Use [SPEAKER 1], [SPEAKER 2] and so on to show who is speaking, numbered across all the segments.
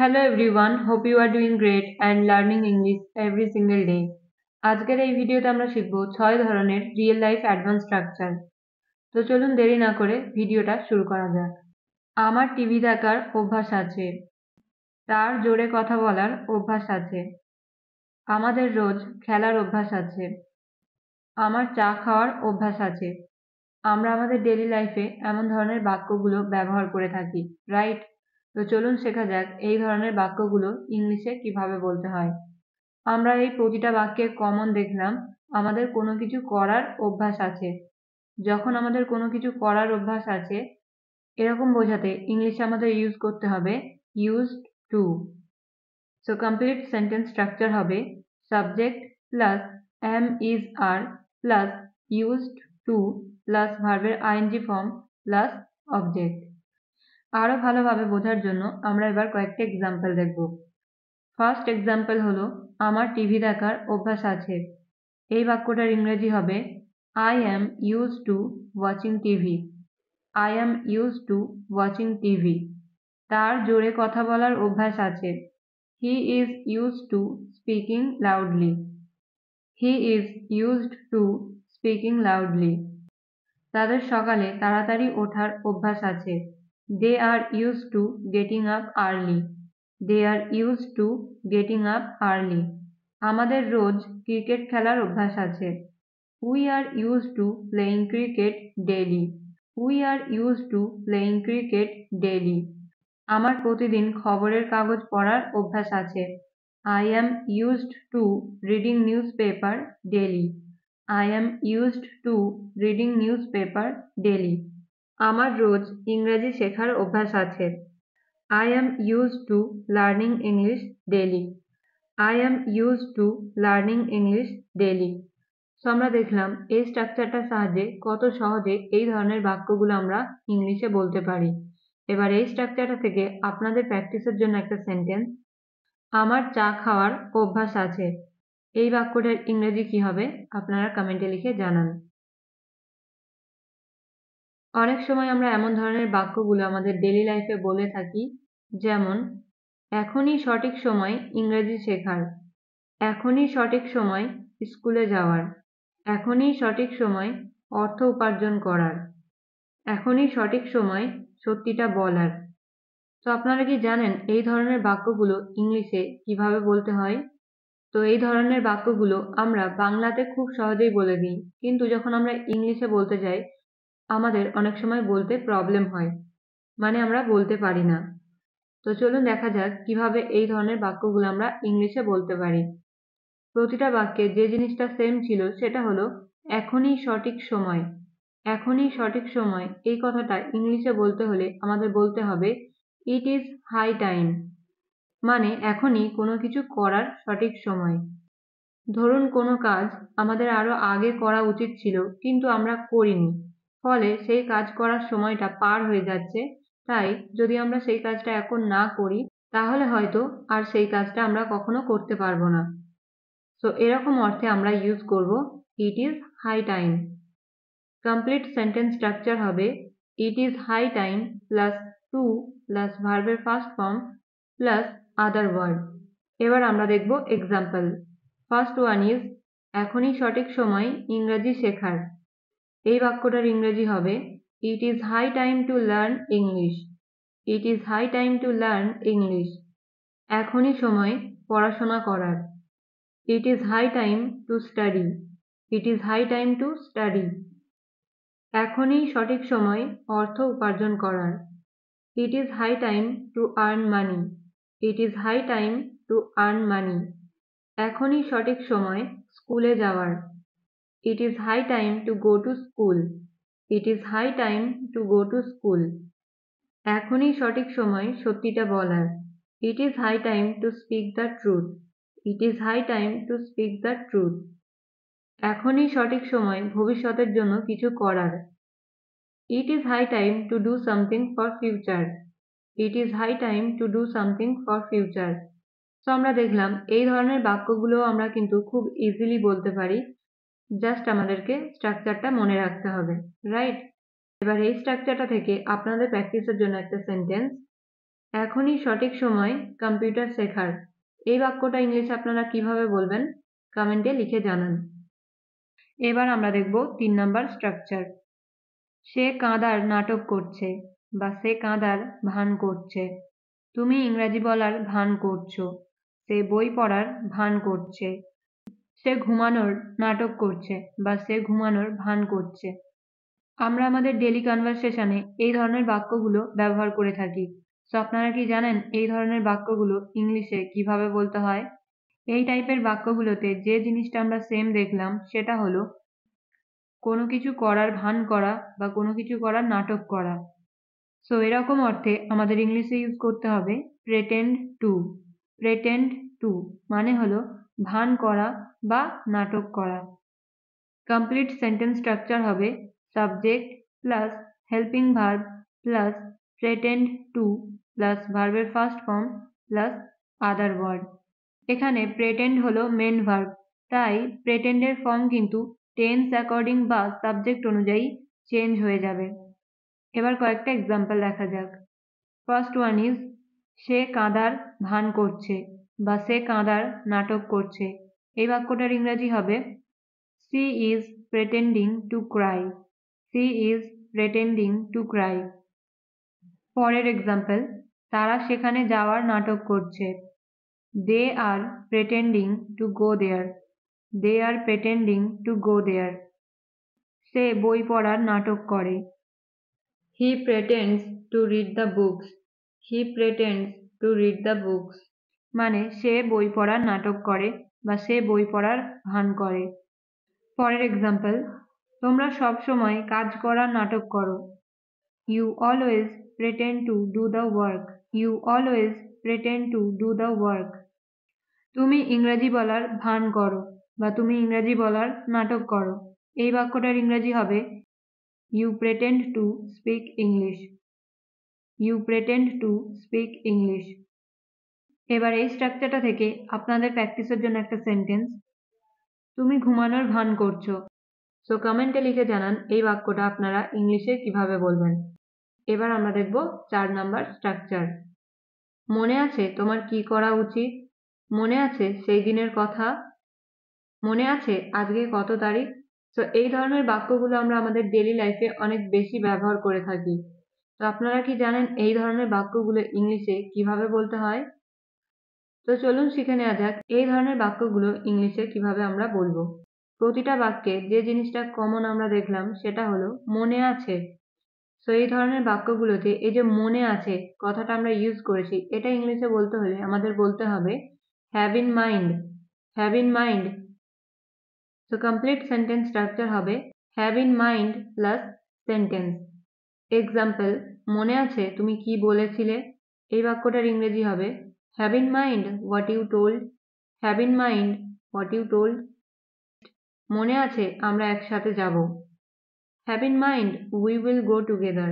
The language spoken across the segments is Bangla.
[SPEAKER 1] Hello everyone, hope you are doing great and learning English every single day. আজকের এই ভিডিওতে আমরা শিখব 6 ধরনের রিয়েল লাইফ অ্যাডভান্স স্ট্রাকচার। তো চলুন দেরি না করে ভিডিওটা শুরু করা যাক। আমার টিভি দেখার অভ্যাস আছে। তার জোরে কথা বলার অভ্যাস আছে। আমাদের রোজ খেলার অভ্যাস আছে। আমার চা খাওয়ার অভ্যাস আছে। আমরা আমাদের ডেইলি লাইফে এমন ধরনের বাক্যগুলো ব্যবহার করে থাকি, রাইট? তো চলুন শেখা যাক এই ধরনের বাক্যগুলো ইংলিশে কিভাবে বলতে হয়। আমরা এই প্রতিটা বাক্যে কমন দেখলাম আমাদের কোনো কিছু করার অভ্যাস আছে। যখন আমাদের কোনো কিছু করার অভ্যাস আছে এরকম বোঝাতে ইংলিশে আমাদের ইউজ করতে হবে used to. So complete sentence structure হবে subject plus am is are plus used to plus ভার্বের আইএনজি ফর্ম প্লাস অবজেক্ট। আরো ভালোভাবে বোঝার জন্য আমরা এবার কয়েকটা এক্সাম্পল দেখব। ফার্স্ট এক্সাম্পল হলো আমার টিভি দেখার অভ্যাস আছে। এই বাক্যটার ইংরেজি হবে I am use to watching TV. I am use to watching TV. তার জোরে কথা বলার অভ্যাস আছে। He is use to speaking loudly. He is used to speaking loudly. তাদের সকালে তাড়াতাড়ি ওঠার অভ্যাস আছে। They are use to getting up early. They are use to getting up early. আমাদের রোজ ক্রিকেট খেলার অভ্যাস আছে। We are use to playing cricket daily. We are use to playing cricket daily. আমার প্রতিদিন খবরের কাগজ পড়ার অভ্যাস আছে। I am used to reading news paper daily. I am used to reading newspaper daily. আমার রোজ ইংরেজি শেখার অভ্যাস আছে। I am used to learning English daily. I am used to learning English daily. So আমরা দেখলাম এই স্ট্রাকচারটার সাহায্যে কত সহজে এই ধরনের বাক্যগুলো আমরা ইংলিশে বলতে পারি। এবার এই স্ট্রাকচারটা থেকে আপনাদের প্র্যাকটিসের জন্য একটা সেন্টেন্স, আমার চা খাওয়ার অভ্যাস আছে। এই বাক্যটার ইংরেজি কি হবে আপনারা কমেন্টে লিখে জানান। অনেক সময় আমরা এমন ধরনের বাক্যগুলো আমাদের ডেইলি লাইফে বলে থাকি, যেমন এখনই সঠিক সময় ইংরেজি শেখার। এখনই সঠিক সময় স্কুলে যাওয়ার। এখনই সঠিক সময় অর্থ উপার্জন করার। এখনই সঠিক সময় সত্যিটা বলার। তো আপনারা কি জানেন এই ধরনের বাক্যগুলো ইংলিশে কিভাবে বলতে হয়? তো এই ধরনের বাক্যগুলো আমরা বাংলাতে খুব সহজেই বলে দিই, কিন্তু যখন আমরা ইংলিশে বলতে যাই আমাদের অনেক সময় বলতে প্রবলেম হয়, মানে আমরা বলতে পারি না। তো চলুন দেখা যাক কিভাবে এই ধরনের বাক্যগুলো আমরা ইংলিশে বলতে পারি। প্রতিটা বাক্যে যে জিনিসটা সেম ছিল সেটা হলো এখনই সঠিক সময়। এখনই সঠিক সময় এই কথাটা ইংলিশে বলতে হলে আমাদের বলতে হবে ইট ইজ হাই টাইম, মানে এখনই কোনো কিছু করার সঠিক সময়। ধরুন কোনো কাজ আমাদের আরো আগে করা উচিত ছিল কিন্তু আমরা করিনি, ফলে সেই কাজ করার সময়টা পার হয়ে যাচ্ছে। তাই যদি আমরা সেই কাজটা এখন না করি তাহলে হয়তো আর সেই কাজটা আমরা কখনো করতে পারবো না। সো এরকম অর্থে আমরা ইউজ করব it is high time. Complete sentence structure হবে it is high time plus to plus ভার্বের first form plus other word. এবার আমরা দেখব এক্সাম্পল। ফার্স্ট ওয়ান ইজ এখনই সঠিক সময় ইংরেজি শেখার। এই বাক্যটার ইংরেজি হবে it is high time to learn English. It is high time to learn English. এখনই সময় পড়াশোনা করার। It is high time to study. It is high time to study. এখনই সঠিক সময় অর্থ উপার্জন করার। It is high time to earn money. It is high time to earn money. এখনই সঠিক সময় স্কুলে যাওয়ার। It is high time to go to school. It is high time to go to school. এখনই সঠিক সময় সত্যিটা বলার। It is high time to speak the truth. It is high time to speak the truth. এখনই সঠিক সময় ভবিষ্যতের জন্য কিছু করার। It is high time to do something for future. It is high time to do something for future. তো আমরা দেখলাম এই ধরনের বাক্যগুলো আমরা কিন্তু খুব ইজিলি বলতে পারি, জাস্ট আমাদেরকে স্ট্রাকচারটা মনে রাখতে হবে, রাইট? এবার এই স্ট্রাকচারটা থেকে আপনাদের প্র্যাকটিসের জন্য একটা সেন্টেন্স, এখনই সঠিক সময় কম্পিউটার শেখার। এই বাক্যটা ইংলিশে আপনারা কিভাবে বলবেন কমেন্টে লিখে জানান। এবার আমরা দেখব 3 নাম্বার স্ট্রাকচার। সে কাঁদার নাটক করছে বা সে কাঁদার ভান করছে। তুমি ইংরাজি বলার ভান করছো। সে বই পড়ার ভান করছে। সে ঘুমানোর নাটক করছে বা সে ঘুমানোর ভান করছে। আমরা আমাদের ডেইলি কনভারসেশনে এই ধরনের বাক্যগুলো ব্যবহার করে থাকি। তো আপনারা কি জানেন এই ধরনের বাক্যগুলো ইংলিশে কিভাবে বলতে হয়? এই টাইপের বাক্যগুলোতে যে জিনিসটা আমরা সেম দেখলাম সেটা হলো কোনো কিছু করার ভান করা বা কোনো কিছু করার নাটক করা। সো এরকম অর্থে আমাদের ইংলিশে ইউজ করতে হবে প্রেটেন্ড টু। প্রেটেন্ড টু মানে হলো ভান করা বা নাটক করা। কমপ্লিট সেন্টেন্স স্ট্রাকচার হবে subject plus helping verb plus pretend to plus ভার্বের first form plus other word. এখানে প্রেটেন্ড হলো মেন ভার্ব, তাই প্রেটেন্ডের ফর্ম কিন্তু টেন্স অ্যাকর্ডিং বা সাবজেক্ট অনুযায়ী চেঞ্জ হয়ে যাবে। এবার কয়েকটা এক্সাম্পল দেখা যাক। ফার্স্ট ওয়ান ইজ সে কাঁদার ভান করছে বা সে কাঁদার নাটক করছে। এই বাক্যটার ইংরাজি হবে she is pretending to cry. she is pretending to cry. পরের এক্সাম্পল, তারা সেখানে যাওয়ার নাটক করছে। they are pretending to go there. they are pretending to go there. সে বই পড়ার নাটক করে। he pretends to read the books. he pretends to read the books. মানে সে বই পড়ার নাটক করে বা সে বই পড়ার ভান করে। পরের এক্সাম্পল, তোমরা সব সময় কাজ করার নাটক করো। you always pretend to do the work. you always pretend to do the work. তুমি ইংরেজি বলার ভান করো বা তুমি ইংরেজি বলার নাটক করো। এই বাক্যটার ইংরেজি হবে you pretend to speak English. you pretend to speak English. এবার এই স্ট্রাকচারটা থেকে আপনাদের প্র্যাকটিসের জন্য একটা সেন্টেন্স, তুমি ঘুমানোর ভান করছো। সো কমেন্টে লিখে জানান এই বাক্যটা আপনারা ইংলিশে কিভাবে বলবেন। এবার আমরা দেখব 4 নাম্বার স্ট্রাকচার। মনে আছে তোমার কি করা উচিত? মনে আছে সেই দিনের কথা? মনে আছে আজকে কত তারিখ? তো এই ধরনের বাক্যগুলো আমরা আমাদের ডেইলি লাইফে অনেক বেশি ব্যবহার করে থাকি। তো আপনারা কি জানেন এই ধরনের বাক্যগুলো ইংলিশে কিভাবে বলতে হয়? তো চলুন শিখে নেওয়া যাক এই ধরনের বাক্যগুলো ইংলিশে কিভাবে আমরা বলবো। প্রতিটা বাক্যে যে জিনিসটা কমন আমরা দেখলাম সেটা হলো মনে আছে। সো এই ধরনের বাক্যগুলোতে এই যে মনে আছে কথাটা আমরা ইউজ করেছি, এটা ইংলিশে বলতে হলে আমাদের বলতে হবে have in mind. Have in mind. So complete sentence structure হবে have in mind plus sentence. Example, মনে আছে তুমি কি বলেছিলে? এই বাক্যটার ইংরেজি হবে have in mind what you told. Have in mind what you told. মনে আছে আমরা একসাথে যাব। Have in mind we will go together.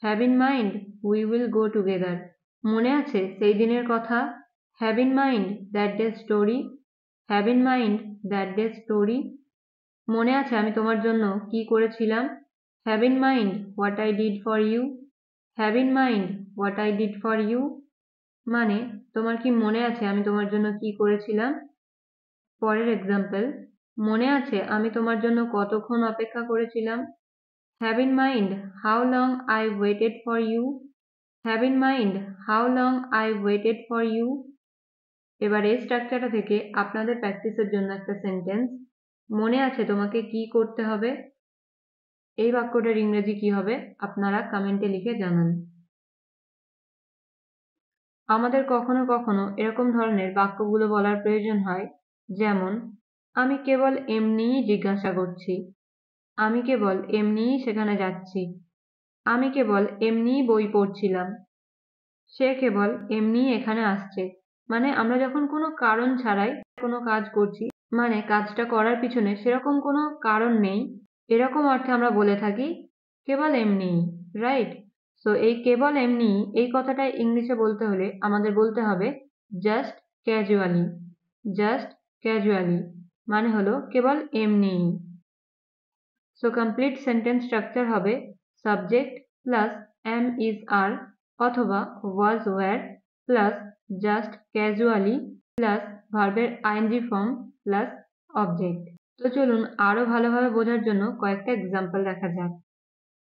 [SPEAKER 1] Have in mind we will go together. মনে আছে সেই দিনের কথা? Have in mind that day's story. Have in mind that day's story. মনে আছে আমি তোমার জন্য কি করেছিলাম? Have in mind what I did for you. Have in mind what I did for you. মানে তোমার কি মনে আছে আমি তোমার জন্য কি করেছিলাম? পরের এক্সাম্পল, মনে আছে আমি তোমার জন্য কতক্ষণ অপেক্ষা করেছিলাম? Have in mind how long I waited for you. Have in mind how long I waited for you. এবার এই স্ট্রাকচারটা থেকে আপনাদের প্র্যাকটিসের জন্য একটা সেন্টেন্স, মনে আছে তোমাকে কি করতে হবে? এই বাক্যটার ইংরেজি কি হবে আপনারা কমেন্টে লিখে জানান। আমাদের কখনো কখনো এরকম ধরনের বাক্যগুলো বলার প্রয়োজন হয়, যেমন আমি কেবল এমনিই জিজ্ঞাসা করছি। আমি কেবল এমনিই সেখানে যাচ্ছি। আমি কেবল এমনিই বই পড়ছিলাম। সে কেবল এমনিই এখানে আসছে। মানে আমরা যখন কোনো কারণ ছাড়াই কোনো কাজ করছি, মানে কাজটা করার পিছনে সেরকম কোনো কারণ নেই, এরকম অর্থে আমরা বলে থাকি কেবল এমনিই, রাইট? সো এই কেবল এমনিই এই কথাটা ইংলিশে বলতে হলে আমাদের বলতে হবে জাস্ট ক্যাজুয়ালি। জাস্ট ক্যাজুয়ালি মানে হলো কেবল এমনিই। সো কমপ্লিট সেন্টেন্স স্ট্রাকচার হবে subject plus am is are অথবা was were plus just casually plus ভার্বের আইএনজি ফর্ম প্লাস অবজেক্ট। তো চলুন আরো ভালোভাবে বোঝার জন্য কয়েকটা এক্সাম্পল দেখা যাক।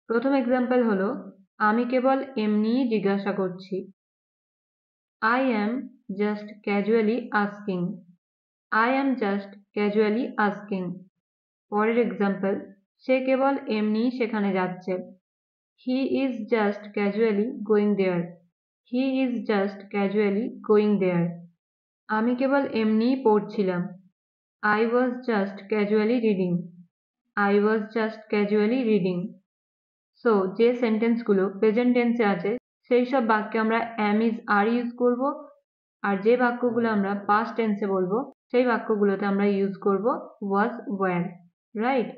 [SPEAKER 1] প্রথম এক্সাম্পল হলো, আমি কেবল এমনিই জিজ্ঞাসা করছি। I am just casually asking. I am just casually asking. পরের এক্সাম্পল, সে কেবল এমনিই সেখানে যাচ্ছে। He is just casually going there. He is just casually going there. আমি কেবল এমনিই পড়ছিলাম। I was just casually reading. I was just casually reading. So যে সেন্টেন্সগুলো প্রেজেন্ট টেন্সে আছে সেই সব বাক্যে আমরা am is are ইউজ করব, আর যে বাক্যগুলো আমরা পাস্ট টেন্সে বলবো সেই বাক্যগুলোতে আমরা ইউজ করব was were, রাইট?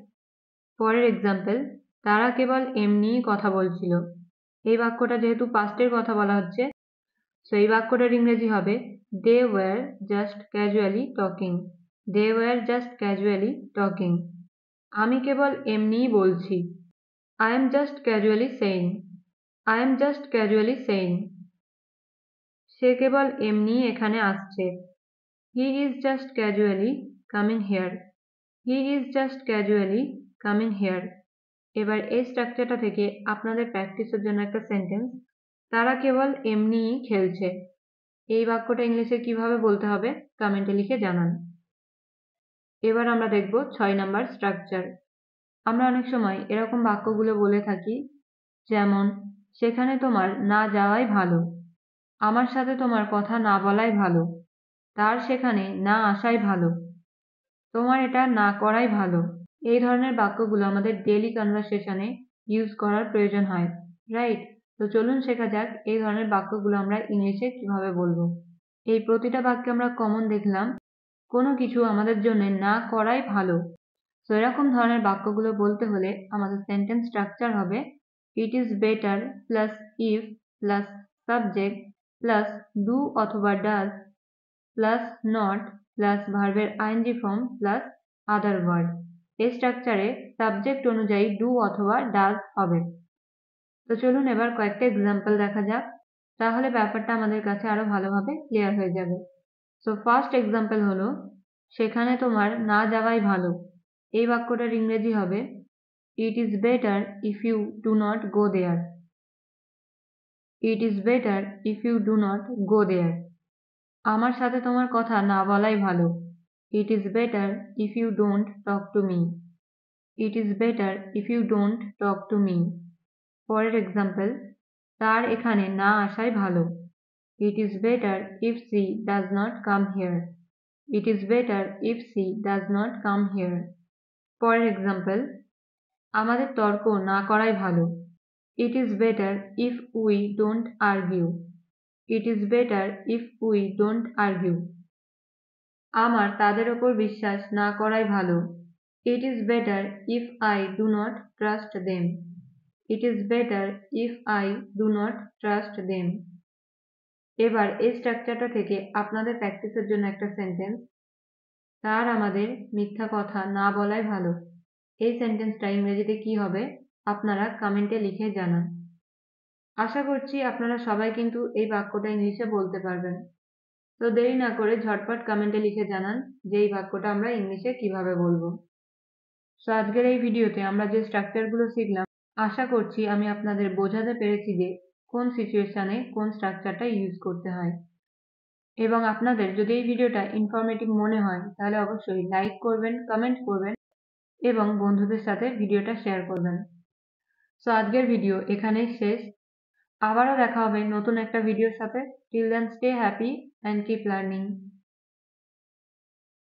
[SPEAKER 1] পরের এক্সাম্পল, তারা কেবল এমনিই কথা বলছিল। এই বাক্যটা যেহেতু পাস্টের কথা বলা হচ্ছে, সো এই বাক্যটার ইংরেজি হবে they were just casually talking. They were just casually talking. আমি কেবল এমনিই বলছি। I am just casually saying. I am just casually saying. সে কেবল এমনিই এখানে আসছে। He is just casually coming here. He is just casually coming here. এবার এই স্ট্রাকচারটা থেকে আপনাদের প্র্যাকটিসের জন্য একটা সেন্টেন্স, তারা কেবল এমনিই খেলছে। এই বাক্যটা ইংলিশে কিভাবে বলতে হবে কমেন্টে লিখে জানান। এবার আমরা দেখব 6 নাম্বার স্ট্রাকচার। আমরা অনেক সময় এরকম বাক্যগুলো বলে থাকি, যেমন সেখানে তোমার না যাওয়াই ভালো, আমার সাথে তোমার কথা না বলাই ভালো, তার সেখানে না আসাই ভালো, তোমার এটা না করাই ভালো। এই ধরনের বাক্যগুলো আমাদের ডেইলি কনভারসেশনে ইউজ করার প্রয়োজন হয়, রাইট? তো চলুন শেখা যাক এই ধরনের বাক্যগুলো আমরা ইংলিশে কিভাবে বলবো। এই প্রতিটা বাক্যে আমরা কমন দেখলাম কোনো কিছু আমাদের জন্য না করাই ভালো। তো এরকম ধরনের বাক্যগুলো বলতে হলে আমাদের সেন্টেন্স স্ট্রাকচার হবে it is better plus if plus subject plus do অথবা ডাজ প্লাস নট প্লাস ভার্বের ING form plus other word. এই স্ট্রাকচারে সাবজেক্ট অনুযায়ী ডু অথবা ডাজ হবে। তো চলুন এবার কয়েকটা এক্সাম্পল দেখা যাক, তাহলে ব্যাপারটা আমাদের কাছে আরো ভালোভাবে ক্লিয়ার হয়ে যাবে। সো ফার্স্ট এক্সাম্পল হলো, সেখানে তোমার না যাওয়াই ভালো। এই বাক্যটার ইংরেজি হবে it is better if you do not go there. It is better if you do not go there. আমার সাথে তোমার কথা না বলাই ভালো। It is better if you don't talk to me. It is better if you don't talk to me. পরের এক্সাম্পল, তার এখানে না আসাই ভালো। It is better if she does not come here. It is better if she does not come here. পরের এক্সাম্পল, আমাদের তর্ক না করাই ভালো। It is better if we don't argue. It is better if we don't argue. আমার তাদের ওপর বিশ্বাস না করাই ভালো। It is better if I do not trust them. It is better if I do not trust them. এবার এই স্ট্রাকচারটা থেকে আপনাদের প্র্যাকটিসের জন্য একটা সেন্টেন্স, তার আমাদের মিথ্যা কথা না বলাই ভালো। এই সেন্টেন্সটা ইংরেজিতে কি হবে আপনারা কমেন্টে লিখে জানান। আশা করছি আপনারা সবাই কিন্তু এই বাক্যটা ইংলিশে বলতে পারবেন। তো দেরি না করে ঝটপট কমেন্টে লিখে জানান যে এই বাক্যটা আমরা ইংলিশে কিভাবে বলবো। তো আজকের এই ভিডিওতে আমরা যে স্ট্রাকচারগুলো শিখলাম, আশা করছি আমি আপনাদের বোঝাতে পেরেছি যে কোন সিচুয়েশনে কোন স্ট্রাকচারটা ইউজ করতে হয়। এবং আপনাদের যদি এই ভিডিওটা ইনফরমেটিভ মনে হয় তাহলে অবশ্যই লাইক করবেন, কমেন্ট করবেন এবং বন্ধুদের সাথে ভিডিওটা শেয়ার করবেন। সো আজকের ভিডিও এখানেই শেষ। আবারও দেখা হবে নতুন একটা ভিডিওর সাথে। Till then stay happy and keep learning.